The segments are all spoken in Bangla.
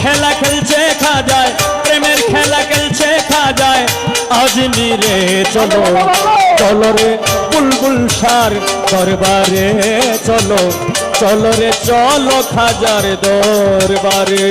খেলা খেলছে খাজায়, প্রেমের খেলা খেলছে খাজায়। আজমিরে চলো চলো রে বুলবুল শাহর দরবারে চলো, চলো রে চলো খাজার দরবারে।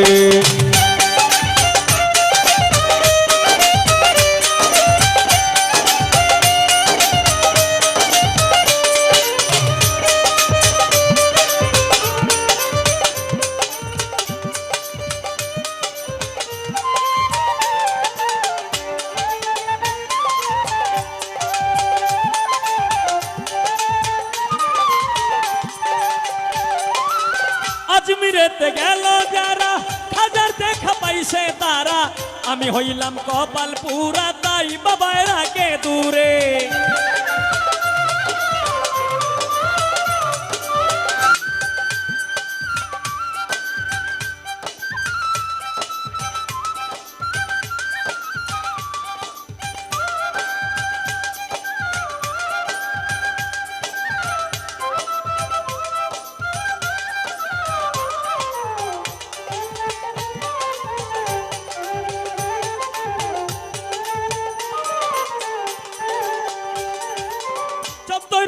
আজমিরেতে গেল যারা খাজার দেখা পাইছে তারা, আমি হইলাম কপাল পুরা তাই বাবায় রাখে দূরে।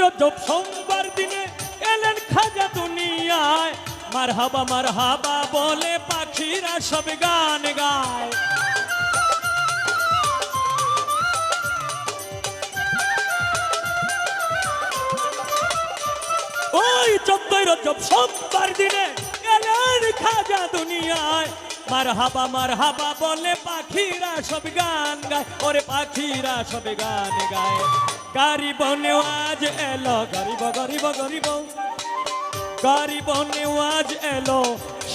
রজব সোমবার দিনে এলেন খাজা দুনিয়ায়, মারহাবা মারহাবা বলে পাখিরা সব গান গায়। ওই 14 রজব সোমবার দিনে এলেন খাজা দুনিয়ায়, মারহাবা মারহাবা বলে পাখিরা সব গান গায়। ওরে পাখিরা সব গান গায়। গরিব নেওয়াজ এলো, গরিব গরিব গরিব গরিব নেওয়াজ এলো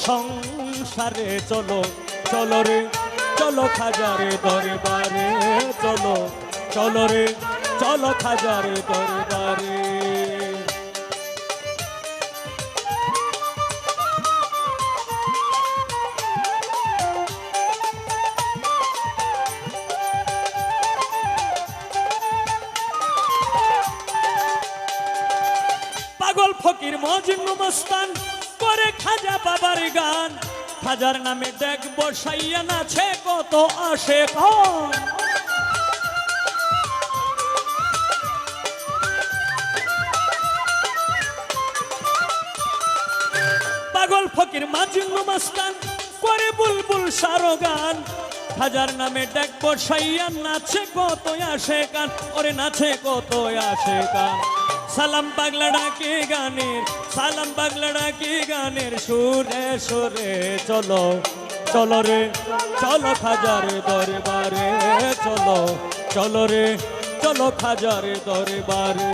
সংসারে চলো, চলো রে চলো খাজারে দরবারে চলো, চলো রে চলো খাজারে দরবারে। পাগল ফকির মজনু মস্তান করে খাজা বাবার গান, খাজার নামে দেখ বসাইয়া নাছে কত আশেক। পাগল ফকির মজনু মস্তান করে বুলবুল শাহর গান, খাজার নামে দেখ বসাইয়া নাচে কত আশেক। ওরে নাচে কত আশেক। সালাম পাগলা ডাকি গানের, সালাম পাগলা ডাকি গানের সুরে সুরে চলো, চলো রে চলো খাজার দরবারে চলো, চলো রে চলো খাজার দরবারে।